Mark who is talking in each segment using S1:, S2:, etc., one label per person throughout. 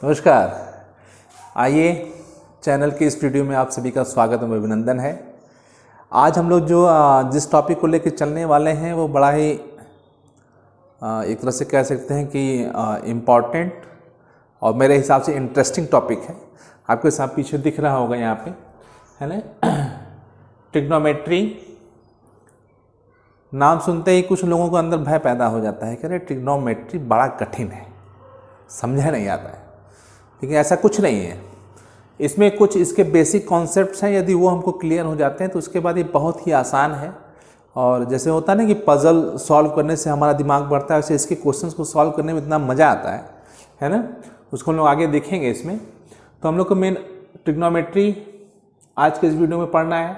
S1: नमस्कार। आइए, चैनल के इस वीडियो में आप सभी का स्वागत एवं अभिनंदन है। आज हम लोग जो जिस टॉपिक को लेकर चलने वाले हैं वो बड़ा ही एक तरह से कह सकते हैं कि इम्पॉर्टेंट और मेरे हिसाब से इंटरेस्टिंग टॉपिक है। आपके साथ पीछे दिख रहा होगा यहाँ पे, है ना, ट्रिग्नोमेट्री। नाम सुनते ही कुछ लोगों के अंदर भय पैदा हो जाता है कि अरे ट्रिग्नोमेट्री बड़ा कठिन है, समझा नहीं आता है। लेकिन ऐसा कुछ नहीं है। इसमें कुछ इसके बेसिक कॉन्सेप्ट्स हैं, यदि वो हमको क्लियर हो जाते हैं तो उसके बाद ये बहुत ही आसान है। और जैसे होता है ना कि पज़ल सॉल्व करने से हमारा दिमाग बढ़ता है, वैसे इसके क्वेश्चंस को सॉल्व करने में इतना मज़ा आता है ना। उसको हम लोग आगे देखेंगे इसमें। तो हम लोग को मेन ट्रिग्नोमेट्री आज के इस वीडियो में पढ़ना है,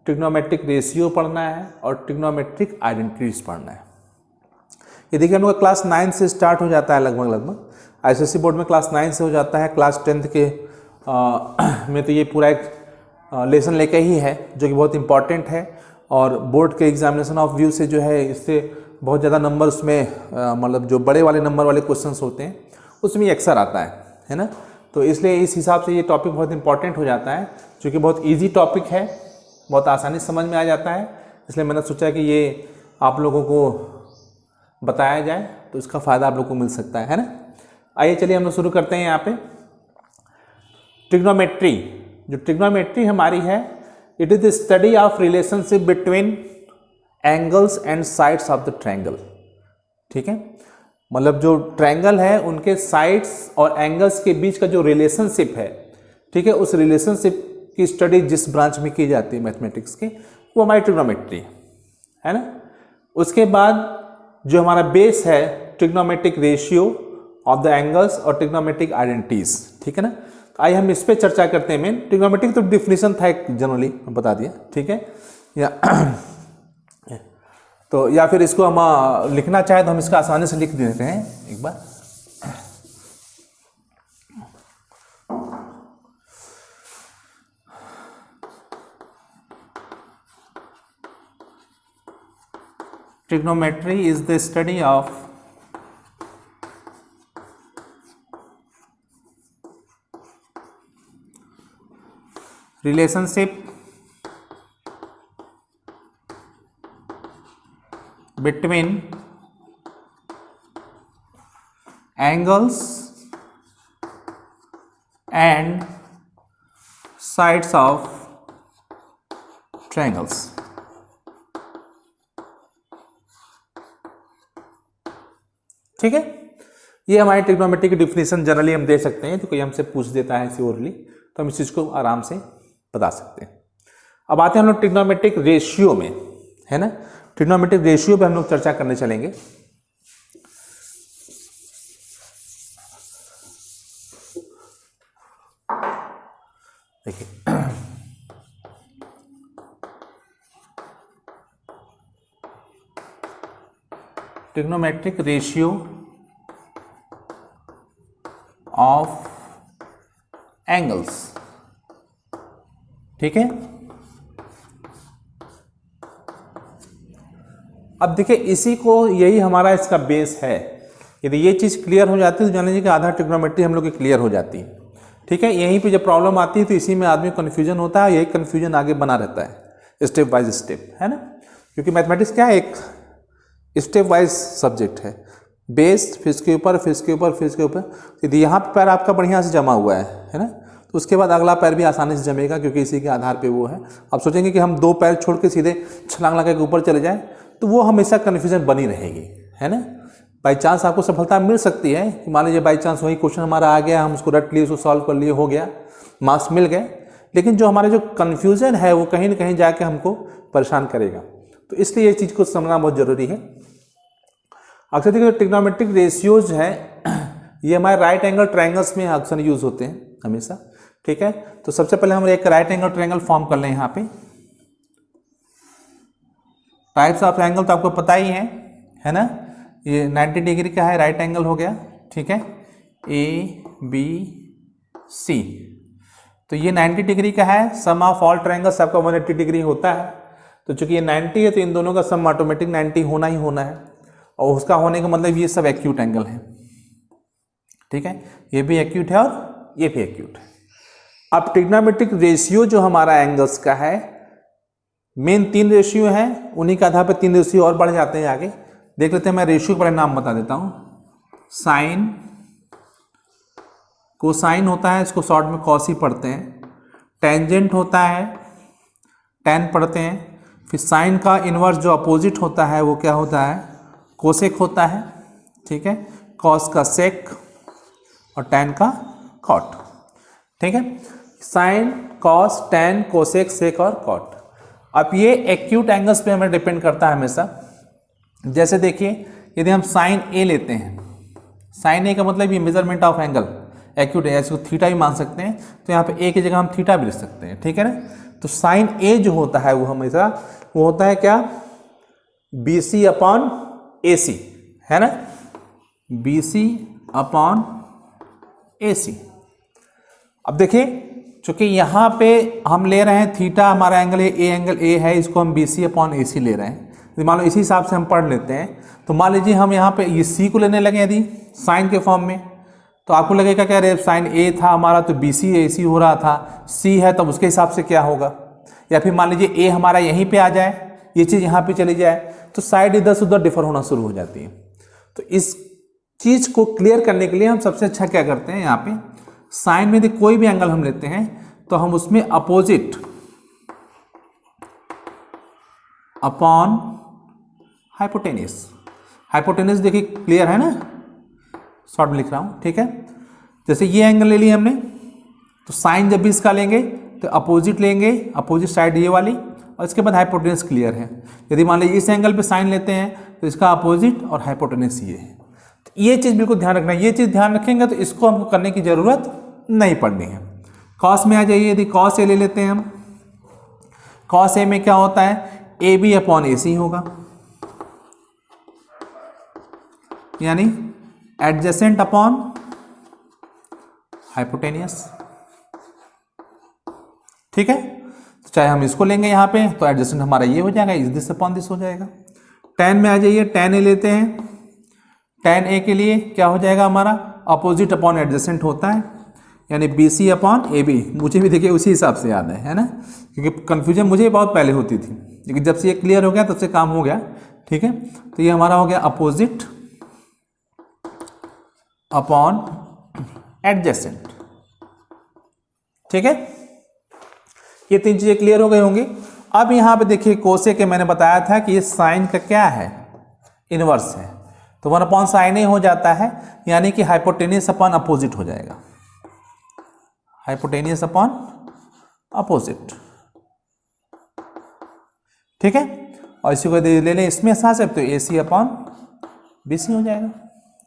S1: ट्रिग्नोमेट्रिक रेशियो पढ़ना है और ट्रिग्नोमेट्रिक आइडेंटिटीज पढ़ना है। ये देखिए हम लोग का क्लास 9 से स्टार्ट हो जाता है लगभग आईसीएसई बोर्ड में क्लास 9 से हो जाता है। क्लास 10th के में तो ये पूरा एक लेसन लेके ही है जो कि बहुत इंपॉर्टेंट है। और बोर्ड के एग्जामिनेशन ऑफ व्यू से जो है इससे बहुत ज़्यादा नंबर उसमें मतलब जो बड़े वाले नंबर वाले क्वेश्चंस होते हैं उसमें ये अक्सर आता है ना। तो इसलिए इस हिसाब से ये टॉपिक बहुत इंपॉर्टेंट हो जाता है, जो कि बहुत ईजी टॉपिक है, बहुत आसानी से समझ में आ जाता है। इसलिए मैंने सोचा कि ये आप लोगों को बताया जाए तो इसका फ़ायदा आप लोग को मिल सकता है ना। आइए चलिए हम लोग शुरू करते हैं। यहाँ पे ट्रिग्नोमेट्री, जो ट्रिग्नोमेट्री हमारी है, it is the study of relationship between angles and sides of the triangle. ठीक है, मतलब जो ट्रायंगल है उनके साइड्स और एंगल्स के बीच का जो रिलेशनशिप है, ठीक है, उस रिलेशनशिप की स्टडी जिस ब्रांच में की जाती है मैथमेटिक्स की, वो हमारी ट्रिग्नोमेट्री है ना। उसके बाद जो हमारा बेस है trigonometric ratio of the angles और ट्रिग्नोमेट्रिक आइडेंटिटीज। ठीक है ना। तो आइए हम इस पे चर्चा करते हैं। मेन ट्रिग्नोमेट्रिक तो डिफिनेशन था एक जनरली बता दिया, ठीक है, या तो या फिर इसको हम लिखना चाहे तो हम इसका आसानी से लिख देते हैं एक बार। Trigonometry is the study of relationship between angles and sides of triangles। ठीक है, ये हमारी ट्रिग्नोमेट्री की डिफिनेशन जनरली हम दे सकते हैं। तो कोई हमसे पूछ देता है श्योरली तो हम इस चीज़ को आराम से बता सकते हैं। अब आते हैं हम लोग ट्रिग्नोमेट्रिक रेशियो में, है ना। ट्रिग्नोमेट्रिक रेशियो पे हम लोग चर्चा करने चलेंगे। देखिए ट्रिग्नोमेट्रिक रेशियो ऑफ एंगल्स। ठीक है, अब देखिए इसी को, यही हमारा इसका बेस है। यदि ये चीज़ क्लियर हो जाती है तो जान लीजिए कि आधा ट्रिग्नोमेट्री हम लोग की क्लियर हो जाती है। ठीक है, यहीं पे जब प्रॉब्लम आती है तो इसी में आदमी कन्फ्यूजन होता है, यही कन्फ्यूजन आगे बना रहता है स्टेप बाय स्टेप, है ना। क्योंकि मैथमेटिक्स क्या है, एक स्टेप वाइज सब्जेक्ट है। बेस, फिर इसके ऊपर, फिर इसके ऊपर, फिर इसके ऊपर। यदि यहाँ पे पैर आपका बढ़िया से जमा हुआ है ना, तो उसके बाद अगला पैर भी आसानी से जमेगा क्योंकि इसी के आधार पे वो है। आप सोचेंगे कि हम 2 पैर छोड़ के सीधे छलांग लगा के ऊपर चले जाएं तो वो हमेशा कन्फ्यूजन बनी रहेगी, है ना। बाई चांस आपको सफलता मिल सकती है कि मान लीजिए बाई चांस वही क्वेश्चन हमारा आ गया, हम उसको रट लिए, उसको सॉल्व कर लिए, हो गया, मार्क्स मिल गए। लेकिन जो हमारे जो कन्फ्यूजन है वो कहीं ना कहीं जाके हमको परेशान करेगा। तो इसलिए ये चीज़ को समझना बहुत जरूरी है। अक्सर देखिए ट्रिग्नोमेट्रिक रेशियोज है, ये हमारे राइट एंगल ट्रायंगल्स में अक्सर यूज होते हैं हमेशा। ठीक है, तो सबसे पहले हम एक राइट एंगल ट्रायंगल फॉर्म कर लें। यहाँ पे टाइप्स ऑफ एंगल तो आपको पता ही है ना। ये 90 डिग्री का है, राइट एंगल हो गया। ठीक है, ABC। तो ये 90 डिग्री का है। सम ऑफ ऑल ट्रायंगल्स आपका 180 डिग्री होता है। तो चूंकि ये 90 है तो इन दोनों का सम ऑटोमेटिक 90 होना ही होना है, और उसका होने का मतलब ये सब एक्यूट एंगल है। ठीक है, ये भी एक्यूट है और ये भी एक्यूट है। अब ट्रिग्नोमेट्रिक रेशियो जो हमारा एंगल्स का है, मेन 3 रेशियो है, उन्हीं के आधार पर 3 रेशियो और बढ़ जाते हैं आगे। देख लेते हैं, मैं रेशियो का नाम बता देता हूं। साइन, कोसाइन होता है, इसको शॉर्ट में कॉस ही पढ़ते हैं। टेंजेंट होता है, टैन पढ़ते हैं। फिर साइन का इन्वर्स जो अपोजिट होता है वो क्या होता है, कोसेक होता है। ठीक है, कॉस का सेक और टैन का कॉट। ठीक है, साइन, कॉस, टैन, कोसेक, सेक और कॉट। अब ये एक्यूट एंगल्स पे हमें डिपेंड करता है हमेशा। जैसे देखिए, यदि हम साइन ए लेते हैं, साइन ए का मतलब ये मेजरमेंट ऑफ एंगल एक्यूट है, इसको थीटा भी मान सकते हैं, तो यहाँ पे ए की जगह हम थीटा भी लिख सकते हैं। ठीक है ना, तो साइन ए जो होता है वो हमेशा वो होता है क्या, BC अपॉन AC, है ना, BC अपॉन AC। अब देखिए, चूंकि यहाँ पे हम ले रहे हैं थीटा, हमारा एंगल है ए, एंगल ए है, इसको हम BC अपॉन AC ले रहे हैं। यदि मान लो इसी हिसाब से हम पढ़ लेते हैं, तो मान लीजिए हम यहाँ पे ये C को लेने लगे यदि साइन के फॉर्म में, तो आपको लगेगा क्या, अरे साइन ए था हमारा तो BC AC हो रहा था, C है तब उसके हिसाब से क्या होगा। या फिर मान लीजिए ए हमारा यहीं पे आ जाए, ये चीज़ यहाँ पे चली जाए, तो साइड इधर से उधर डिफर होना शुरू हो जाती है। तो इस चीज़ को क्लियर करने के लिए हम सबसे अच्छा क्या करते हैं, यहाँ पे साइन में यदि कोई भी एंगल हम लेते हैं तो हम उसमें अपोजिट अपॉन हाइपोटेनियस। हाइपोटेनियस देखिए क्लियर है ना, शॉर्ट में लिख रहा हूँ। ठीक है, जैसे ये एंगल ले लिया हमने, तो साइन जब भी इसका लेंगे तो अपोजिट लेंगे, अपोजिट साइड ये वाली, और इसके बाद हाइपोटेनस क्लियर है। यदि मान लीजिए इस एंगल पे साइन लेते हैं तो इसका अपोजिट और हाइपोटेनस ये है। तो ये चीज़ बिल्कुल ध्यान रखना है, ये चीज़ ध्यान रखेंगे तो इसको हमको करने की ज़रूरत नहीं पड़नी है। कॉस में आ जाइए, यदि कॉस ए ले लेते हैं हम, कॉस ए में क्या होता है, AB अपॉन AC होगा, यानी एडजेसेंट अपॉन हाइपोटेनियस। ठीक है, तो चाहे हम इसको लेंगे यहाँ पे तो एडजेसेंट हमारा ये हो जाएगा, इस दिस अपॉन दिस हो जाएगा। टैन में आ जाइए, टैन ए लेते हैं, टैन ए के लिए क्या हो जाएगा हमारा, अपोजिट अपॉन एडजेसेंट होता है, यानी BC अपॉन AB। मुझे भी देखिए उसी हिसाब से याद है ना, क्योंकि कन्फ्यूजन मुझे बहुत पहले होती थी, लेकिन जब से ये क्लियर हो गया तब से काम हो गया। ठीक है, तो ये हमारा हो गया अपोजिट अपॉन एडजेसेंट। ठीक है, ये 3 चीजें क्लियर हो गई होंगी। अब यहाँ पे देखिए कोसेक के मैंने बताया था कि ये साइन का क्या है, इनवर्स है, तो 1 अपॉन साइन ए हो जाता है, यानी कि हाइपोटेनियस अपॉन अपोजिट हो जाएगा, हाइपोटेनियस अपॉन अपोजिट। ठीक है, और इसी को ले लें इसमें साथ से, तो AC अपॉन BC हो जाएगा।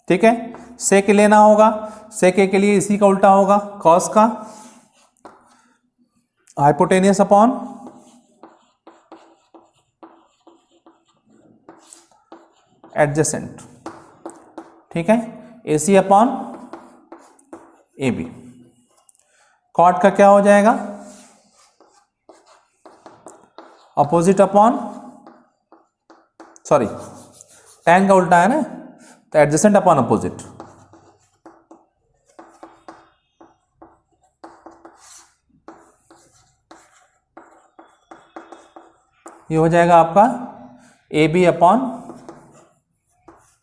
S1: ठीक है, सेक लेना होगा, सेक के लिए इसी का उल्टा होगा, कॉस का हाइपोटेनियस अपॉन एडजेसेंट। ठीक है, AC अपॉन AB। कॉट का क्या हो जाएगा, अपोजिट अपॉन, सॉरी टैन का उल्टा है ना, तो एडजेसेंट अपॉन अपोजिट। ये हो जाएगा आपका AB अपॉन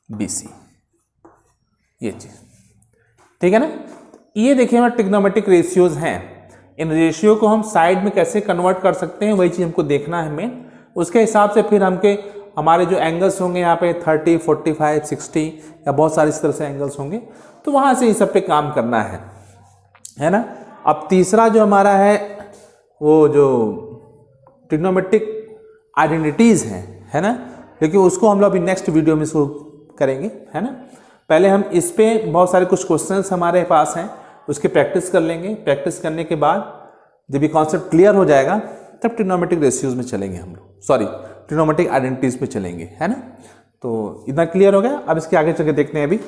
S1: BC, ये चीज। ठीक है ना, ये देखिए हमारे ट्रिग्नोमेट्रिक रेशियोज हैं। इन रेशियो को हम साइड में कैसे कन्वर्ट कर सकते हैं, वही चीज हमको देखना है हमें। उसके हिसाब से फिर हमारे जो एंगल्स होंगे यहाँ पे 30, 45, 60 या बहुत सारे इस तरह से एंगल्स होंगे, तो वहां से इन सब पे काम करना है ना। अब तीसरा जो हमारा है वो जो ट्रिग्नोमेट्रिक आइडेंटिटीज हैं, है ना, लेकिन उसको हम लोग अभी नेक्स्ट वीडियो में इसको करेंगे, है ना। पहले हम इस पे बहुत सारे कुछ क्वेश्चंस हमारे पास हैं, उसकी प्रैक्टिस कर लेंगे। प्रैक्टिस करने के बाद जब ये कॉन्सेप्ट क्लियर हो जाएगा तब ट्रिग्नोमेट्रिक रेशियोज में चलेंगे हम लोग, सॉरी ट्रिग्नोमेट्रिक आइडेंटिटीज पे चलेंगे, है ना। तो इतना क्लियर हो गया, अब इसके आगे चल के देखते हैं। अभी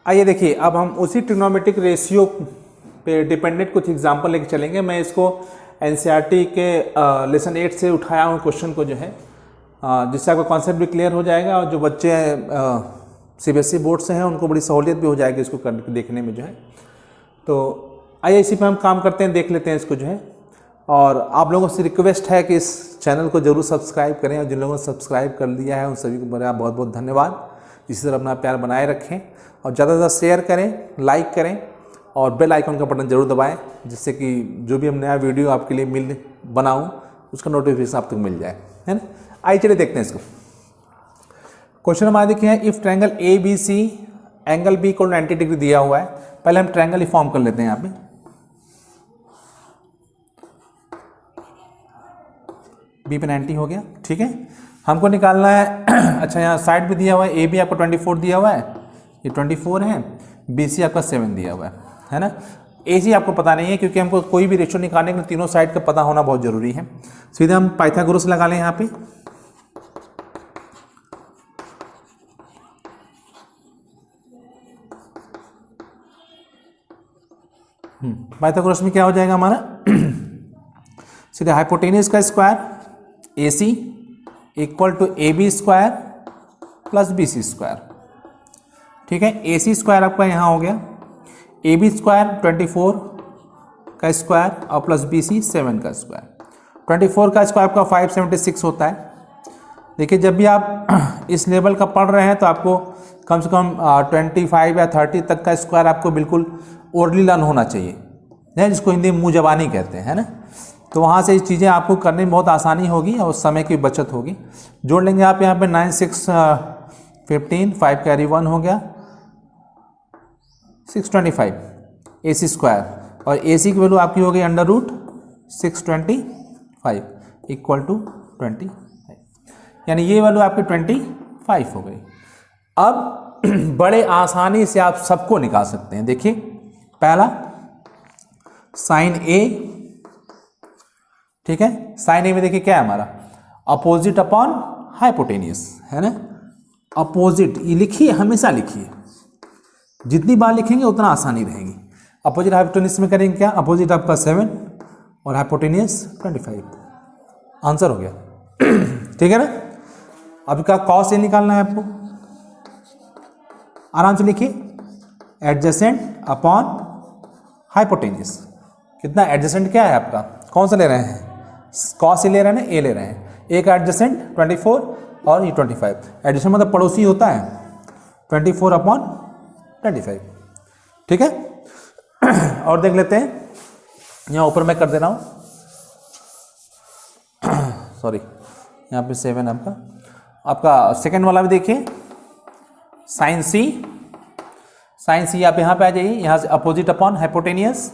S1: आइए देखिए, अब हम उसी ट्रिग्नोमेट्रिक रेशियो पे डिपेंडेंट कुछ एग्जाम्पल लेके चलेंगे। मैं इसको NCERT के लेसन 8 से उठाया हूँ क्वेश्चन को, जो है जिससे आपका कॉन्सेप्ट भी क्लियर हो जाएगा और जो बच्चे CBSE बोर्ड से हैं उनको बड़ी सहूलियत भी हो जाएगी इसको करके देखने में जो है। तो आइए इसी पे हम काम करते हैं, देख लेते हैं इसको जो है। और आप लोगों से रिक्वेस्ट है कि इस चैनल को जरूर सब्सक्राइब करें और जिन लोगों ने सब्सक्राइब कर लिया है उन सभी को मेरा बहुत बहुत धन्यवाद। इसी तरह अपना प्यार बनाए रखें और ज़्यादा से ज़्यादा शेयर करें, लाइक करें और बेल आइकन का बटन जरूर दबाएं, जिससे कि जो भी हम नया वीडियो आपके लिए बनाऊं उसका नोटिफिकेशन आप तक मिल जाए, है ना। आइए चलिए देखते हैं इसको। क्वेश्चन हमारा देखिए है, if triangle ABC angle B को 90 डिग्री दिया हुआ है। पहले हम ट्रायंगल ही फॉर्म कर लेते हैं यहाँ पे। B पे 90 हो गया, ठीक है। हमको निकालना है अच्छा यहाँ साइड भी दिया हुआ है, AB आपको 24 दिया हुआ है, ये 24 है, BC आपका 7 दिया हुआ है ना। AC आपको पता नहीं है क्योंकि हमको कोई भी रेशियो निकालने के लिए तीनों साइड का पता होना बहुत जरूरी है। सीधे हम पाइथागोरस लगा लें यहाँ पे। पाइथागोरस में क्या हो जाएगा हमारा सीधे हाइपोटेन्यूज का square AC equal to AB square plus BC square, ठीक है। AC स्क्वायर आपका यहाँ हो गया, AB स्क्वायर 24 का स्क्वायर और प्लस BC 7 का स्क्वायर। 24 का स्क्वायर आपका 576 होता है। देखिए जब भी आप इस लेवल का पढ़ रहे हैं तो आपको कम से कम 25 या 30 तक का स्क्वायर आपको बिल्कुल ओरली लर्न होना चाहिए, है, जिसको हिंदी में मुँह जबानी कहते हैं, है ना। तो वहाँ से ये चीज़ें आपको करने में बहुत आसानी होगी और समय की बचत होगी। जोड़ लेंगे आप यहाँ पे 9 6 15, 5 कैरी 1 हो गया 625 AC स्क्वायर और AC की वैल्यू आपकी हो गई √625 इक्वल टू 25, यानी ये वैल्यू आपकी 25 हो गई। अब बड़े आसानी से आप सबको निकाल सकते हैं। देखिए पहला साइन A, ठीक है। साइन A में देखिए क्या है हमारा अपोजिट अपॉन हाइपोटेनियस, है ना। अपोजिट ये लिखिए, हमेशा लिखिए, जितनी बार लिखेंगे उतना आसानी रहेगी। अपोजिट हाइपोटेनियस में करेंगे क्या, अपोजिट आपका 7 और हाइपोटेनियस 25, आंसर हो गया ठीक है ना। अब का कॉस ए निकालना है आपको, आराम से लिखिए एडजेसेंट अपॉन हाइपोटेनियस। कितना एडजेसेंट क्या है आपका, कौन सा ले रहे हैं, कॉस ए ले रहे हैं ना, ए ले रहे हैं। एक एडजेसेंट 24 और ये 25, एडजेसेंट मतलब पड़ोसी होता है 24 अपॉन 25, ठीक है। और देख लेते हैं, यहाँ ऊपर मैं कर दे रहा हूँ सॉरी, यहाँ पे 7 आपका सेकंड वाला भी देखिए साइन सी आप यहाँ पे आ जाइए, यहाँ से अपोजिट अपॉन हाइपोटेनियस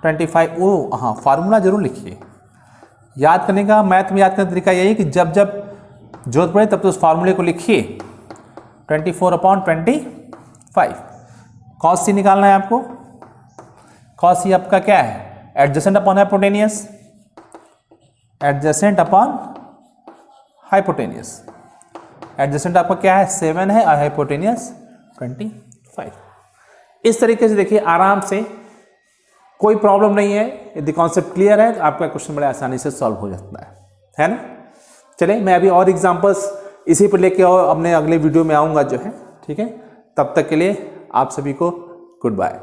S1: 25। ओ हाँ, फार्मूला जरूर लिखिए। याद करने का, मैथ में याद करने का तरीका यही कि जब जब जरूरत पड़े तब तो उस फार्मूले को लिखिए 24 अपॉन 25। कॉस सी निकालना है आपको, कॉस सी आपका क्या है adjacent upon hypotenuse, adjacent upon hypotenuse. Adjacent आपका क्या है 7 है और हाइपोटेनियस 25। इस तरीके से देखिए आराम से, कोई प्रॉब्लम नहीं है। यदि कॉन्सेप्ट क्लियर है तो आपका क्वेश्चन बड़े आसानी से सॉल्व हो जाता है ना। चलिए मैं अभी और एग्जांपल्स इसी पर लेके और अपने अगले वीडियो में आऊँगा जो है, ठीक है। तब तक के लिए आप सभी को गुड बाय।